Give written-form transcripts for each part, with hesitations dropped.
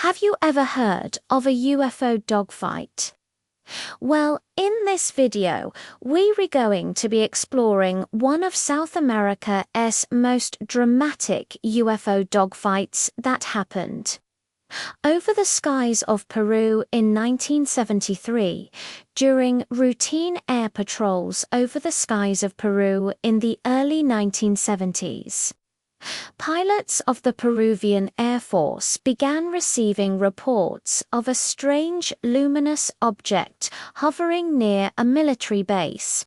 Have you ever heard of a UFO dogfight? Well, in this video, we're going to be exploring one of South America's most dramatic UFO dogfights that happened. Over the skies of Peru in 1973, during routine air patrols over the skies of Peru in the early 1970s. Pilots of the Peruvian Air Force began receiving reports of a strange luminous object hovering near a military base.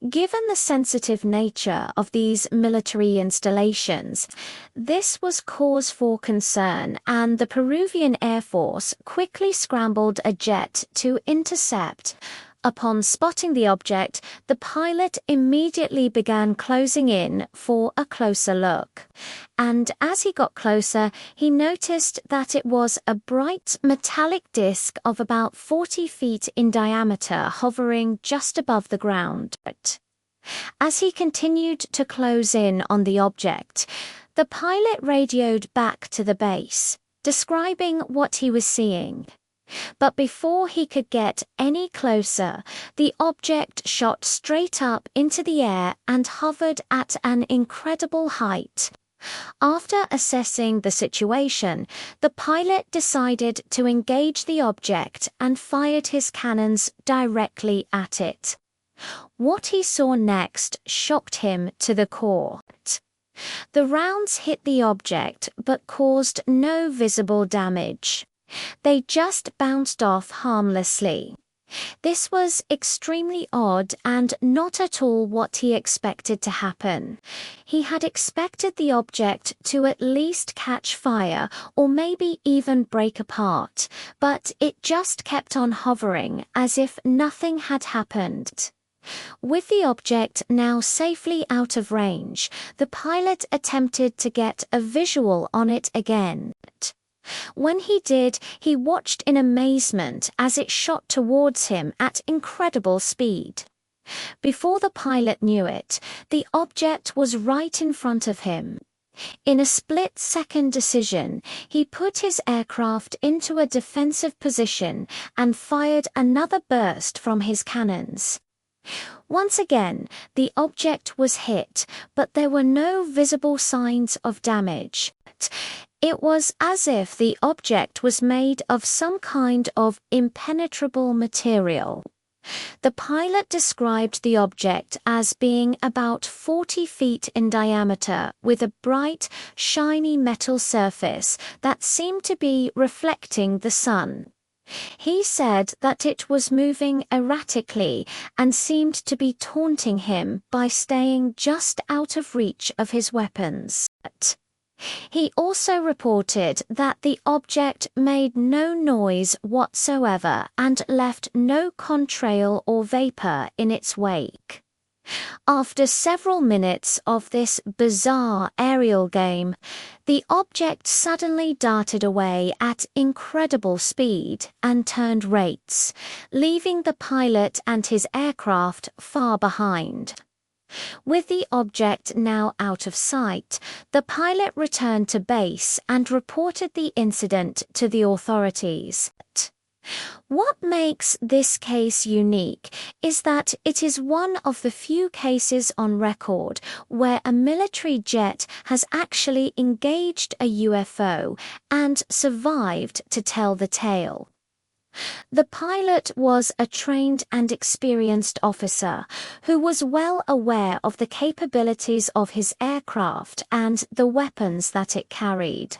Given the sensitive nature of these military installations, this was cause for concern, and the Peruvian Air Force quickly scrambled a jet to intercept. Upon spotting the object, the pilot immediately began closing in for a closer look. And as he got closer, he noticed that it was a bright metallic disc of about 40 feet in diameter hovering just above the ground. As he continued to close in on the object, the pilot radioed back to the base, describing what he was seeing. But before he could get any closer, the object shot straight up into the air and hovered at an incredible height. After assessing the situation, the pilot decided to engage the object and fired his cannons directly at it. What he saw next shocked him to the core. The rounds hit the object but caused no visible damage. They just bounced off harmlessly. This was extremely odd and not at all what he expected to happen. He had expected the object to at least catch fire or maybe even break apart, but it just kept on hovering as if nothing had happened. With the object now safely out of range, the pilot attempted to get a visual on it again. When he did, he watched in amazement as it shot towards him at incredible speed. Before the pilot knew it, the object was right in front of him. In a split-second decision, he put his aircraft into a defensive position and fired another burst from his cannons. Once again, the object was hit, but there were no visible signs of damage. It was as if the object was made of some kind of impenetrable material. The pilot described the object as being about 40 feet in diameter with a bright, shiny metal surface that seemed to be reflecting the sun. He said that it was moving erratically and seemed to be taunting him by staying just out of reach of his weapons. He also reported that the object made no noise whatsoever and left no contrail or vapor in its wake. After several minutes of this bizarre aerial game, the object suddenly darted away at incredible speed and turned rates, leaving the pilot and his aircraft far behind. With the object now out of sight, the pilot returned to base and reported the incident to the authorities. What makes this case unique is that it is one of the few cases on record where a military jet has actually engaged a UFO and survived to tell the tale. The pilot was a trained and experienced officer who was well aware of the capabilities of his aircraft and the weapons that it carried.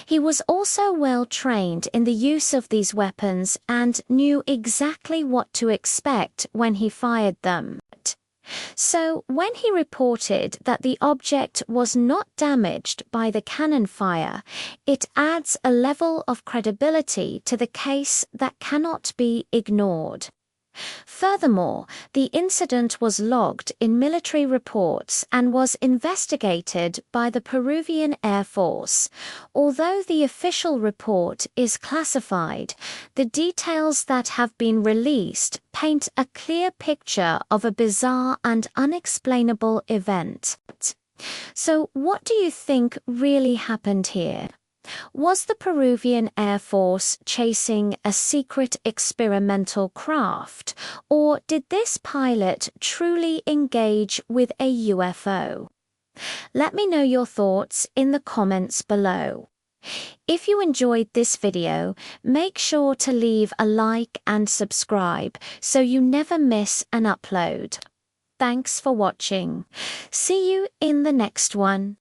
He was also well trained in the use of these weapons and knew exactly what to expect when he fired them. So, when he reported that the object was not damaged by the cannon fire, it adds a level of credibility to the case that cannot be ignored. Furthermore, the incident was logged in military reports and was investigated by the Peruvian Air Force. Although the official report is classified, the details that have been released paint a clear picture of a bizarre and unexplainable event. So, what do you think really happened here? Was the Peruvian Air Force chasing a secret experimental craft, or did this pilot truly engage with a UFO? Let me know your thoughts in the comments below. If you enjoyed this video, make sure to leave a like and subscribe so you never miss an upload. Thanks for watching. See you in the next one.